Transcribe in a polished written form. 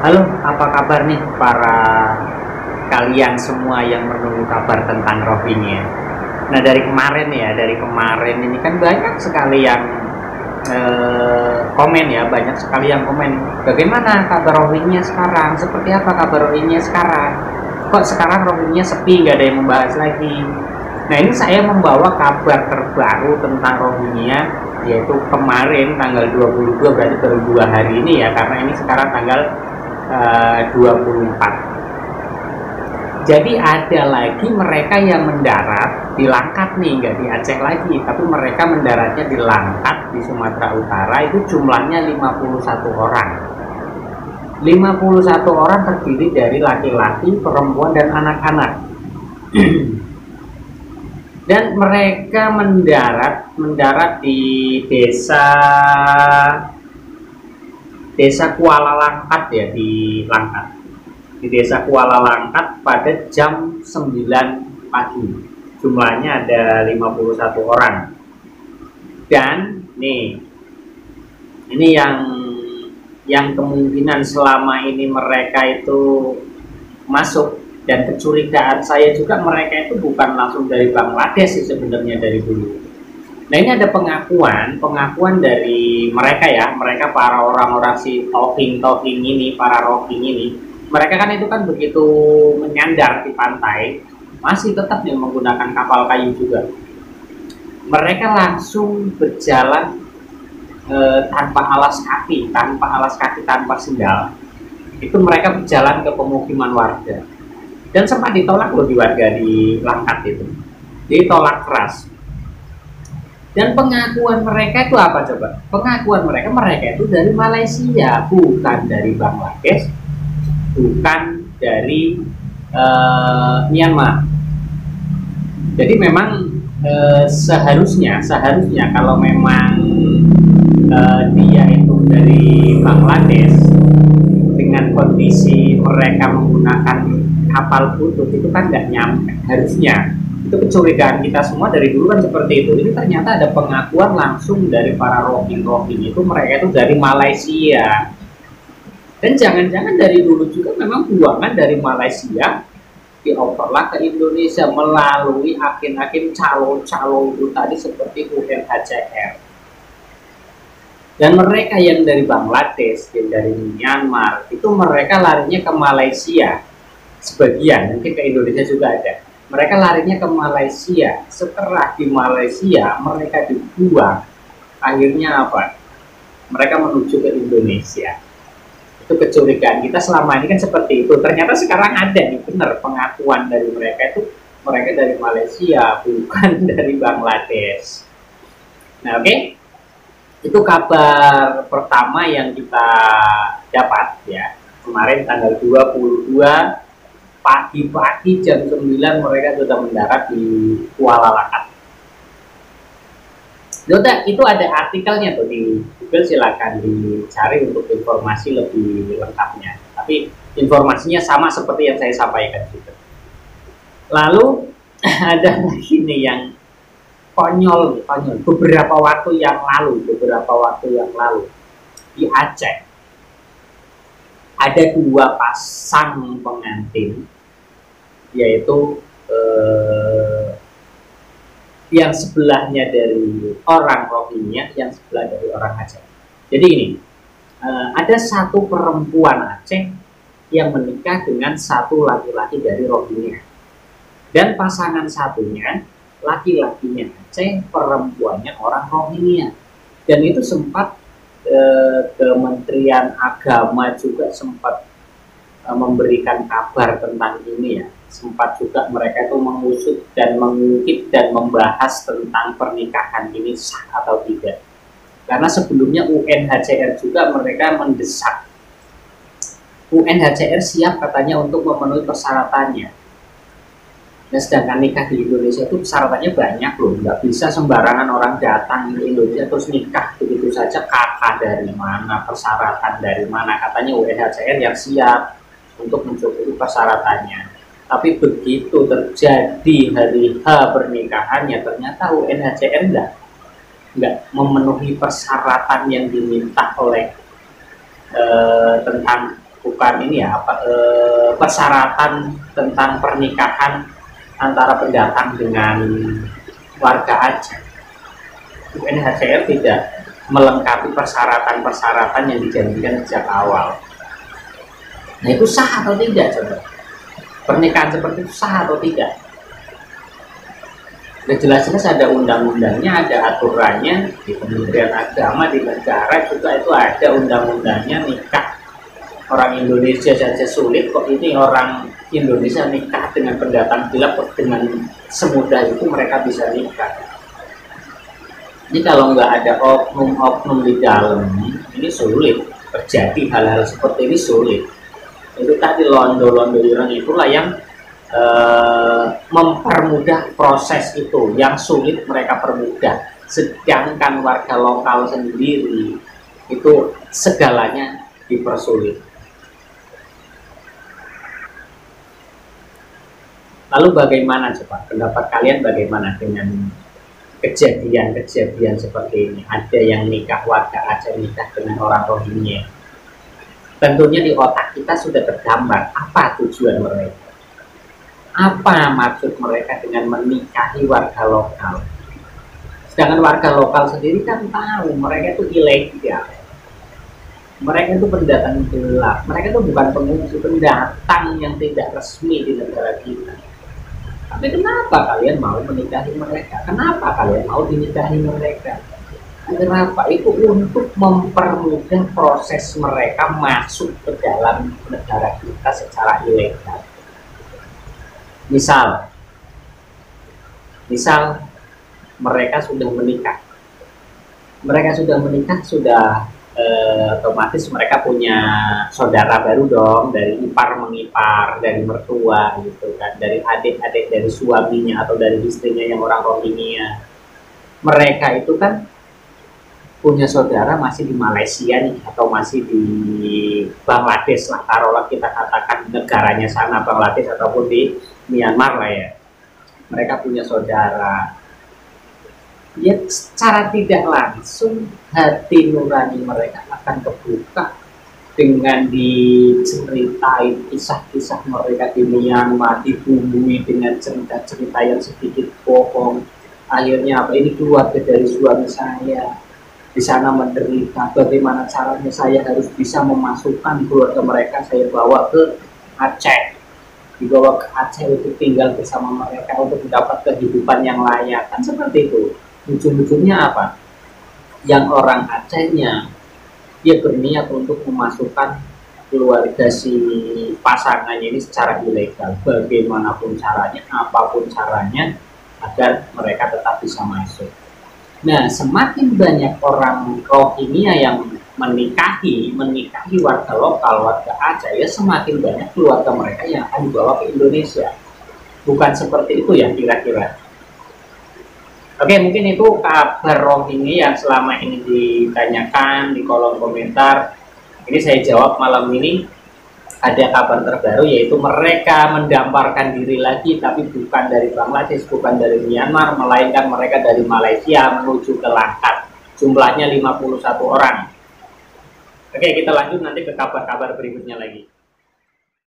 Halo, apa kabar nih para kalian semua yang menunggu kabar tentang Rohingya? Nah, dari kemarin ini kan banyak sekali yang komen ya, banyak sekali yang komen. Bagaimana kabar Rohingya sekarang? Seperti apa kabar Rohingya sekarang? Kok sekarang Rohingya sepi, nggak ada yang membahas lagi? Nah, ini saya membawa kabar terbaru tentang Rohingya, yaitu kemarin tanggal 22, berarti baru 2 hari ini ya, karena ini sekarang tanggal 24. Jadi ada lagi mereka yang mendarat di Langkat nih, nggak di Aceh lagi, tapi mereka mendaratnya di Langkat di Sumatera Utara. Itu jumlahnya 51 orang. 51 orang terdiri dari laki-laki, perempuan, dan anak-anak. Dan mereka mendarat di desa Kuala Langkat ya, di Langkat. Di desa Kuala Langkat pada jam 9 pagi. Jumlahnya ada 51 orang. Dan nih, ini yang kemungkinan selama ini mereka itu masuk, dan kecurigaan saya juga mereka itu bukan langsung dari Bangladesh sih sebenarnya dari dulu. Nah, ini ada pengakuan dari mereka ya, mereka para orang-orang si Tohing ini, para Rohingya ini. Mereka kan itu kan begitu menyandar di pantai, masih tetap nih menggunakan kapal kayu juga. Mereka langsung berjalan tanpa alas kaki, tanpa sendal. Itu mereka berjalan ke pemukiman warga. Dan sempat ditolak loh di warga di Langkat itu. Ditolak keras. Dan pengakuan mereka itu apa coba? Pengakuan mereka itu dari Malaysia, bukan dari Bangladesh, bukan dari Myanmar. Jadi memang seharusnya kalau memang dia itu dari Bangladesh, dengan kondisi mereka menggunakan kapal butut itu kan nggak nyampe harusnya. Itu kecurigaan kita semua dari dulu kan seperti itu. Ini ternyata ada pengakuan langsung dari para Rohingya itu, mereka itu dari Malaysia. Dan jangan-jangan dari dulu juga memang buangan dari Malaysia dioperlah ke Indonesia melalui agen-agen calo-calo itu tadi seperti UNHCR. Dan mereka yang dari Bangladesh, yang dari Myanmar, itu mereka larinya ke Malaysia. Sebagian, mungkin ke Indonesia juga ada. Mereka larinya ke Malaysia. Setelah di Malaysia mereka dibuang, akhirnya apa? Mereka menuju ke Indonesia. Itu kecurigaan kita selama ini kan seperti itu. Ternyata sekarang ada nih, benar pengakuan dari mereka itu, mereka dari Malaysia, bukan dari Bangladesh. Nah, oke. Itu kabar pertama yang kita dapat ya. Kemarin tanggal 22 pagi-pagi jam 9 mereka sudah mendarat di Kuala Langkat. Itu ada artikelnya tuh di Google, silakan dicari untuk informasi lebih lengkapnya. Tapi informasinya sama seperti yang saya sampaikan juga. Lalu ada lagi nih yang konyol. Beberapa waktu yang lalu di Aceh ada 2 pasang pengantin, yaitu yang sebelahnya dari orang Rohingya, yang sebelah dari orang Aceh. Jadi ini ada satu perempuan Aceh yang menikah dengan satu laki-laki dari Rohingya, dan pasangan satunya laki-lakinya Aceh, perempuannya orang Rohingya. Dan itu sempat Kementerian Agama juga sempat memberikan kabar tentang ini ya. Sempat juga mereka itu mengusut dan mengungkit dan membahas tentang pernikahan ini sah atau tidak. Karena sebelumnya UNHCR juga mereka mendesak. UNHCR siap katanya untuk memenuhi persyaratannya. Nah, sedangkan nikah di Indonesia itu persyaratannya banyak loh. Nggak bisa sembarangan orang datang ke Indonesia terus nikah begitu saja. Kakak dari mana, persyaratan dari mana. Katanya UNHCR yang siap untuk mencukupi persyaratannya. Tapi begitu terjadi hari H pernikahannya, ternyata UNHCR nggak memenuhi persyaratan yang diminta oleh tentang bukan ini ya apa persyaratan tentang pernikahan antara pendatang dengan warga Aceh. UNHCR tidak melengkapi persyaratan-persyaratan yang dijanjikan sejak awal. Nah itu sah atau tidak coba? Pernikahan seperti itu sah atau tidak? Udah jelas-jelas ada undang-undangnya, ada aturannya di Kementerian Agama, di negara juga itu ada undang-undangnya. Nikah orang Indonesia saja sulit, kok ini orang Indonesia nikah dengan pendatang gelap dengan semudah itu mereka bisa nikah. Jadi kalau nggak ada oknum-oknum di dalam, ini sulit terjadi hal-hal seperti ini, sulit. Itu tadi londo-londo orang itulah yang mempermudah proses itu, yang sulit mereka permudah. Sedangkan warga lokal sendiri itu segalanya dipersulit. Lalu bagaimana coba pendapat kalian, bagaimana dengan kejadian-kejadian seperti ini? Ada yang nikah warga Aceh nikah dengan orang Rohingya. Tentunya di otak kita sudah tergambar apa tujuan mereka, apa maksud mereka dengan menikahi warga lokal. Sedangkan warga lokal sendiri kan tahu mereka itu ilegal, mereka itu pendatang gelap, mereka itu bukan pengungsi, pendatang yang tidak resmi di negara kita. Tapi kenapa kalian mau menikahi mereka? Kenapa kalian mau dinikahi mereka? Kenapa? Itu untuk mempermudah proses mereka masuk ke dalam negara kita secara ilegal. Misal mereka sudah menikah, sudah otomatis mereka punya saudara baru dong, dari ipar mengipar, dari mertua gitu kan, dari adik-adik dari suaminya atau dari istrinya yang orang Rohingya. Mereka itu kan punya saudara masih di Malaysia nih, atau masih di Bangladesh lah, taruhlah kita katakan negaranya sana Bangladesh ataupun di Myanmar lah ya. Mereka punya saudara, ya secara tidak langsung hati nurani mereka akan kebuka dengan diceritain kisah-kisah mereka di Myanmar, dibumbui dengan cerita-cerita yang sedikit bohong. Akhirnya apa, ini keluarga dari suami saya di sana menderita, bagaimana caranya saya harus bisa memasukkan keluarga mereka, saya bawa ke Aceh, dibawa ke Aceh untuk tinggal bersama mereka untuk mendapat kehidupan yang layak, kan seperti itu. Ujung-ujungnya apa? Yang orang Acehnya dia berniat untuk memasukkan keluarga si pasangannya ini secara ilegal, bagaimanapun caranya, apapun caranya, agar mereka tetap bisa masuk. Nah, semakin banyak orang Rohingya yang menikahi warga lokal, warga Aceh, ya semakin banyak keluarga mereka yang akan dibawa ke Indonesia. Bukan seperti itu ya kira-kira? Oke, mungkin itu kabar Rohingya yang selama ini ditanyakan di kolom komentar. Ini saya jawab malam ini. Ada kabar terbaru, yaitu mereka mendamparkan diri lagi, tapi bukan dari Bangladesh, bukan dari Myanmar, melainkan mereka dari Malaysia menuju ke Langkat. Jumlahnya 51 orang. Oke, kita lanjut nanti ke kabar-kabar berikutnya lagi.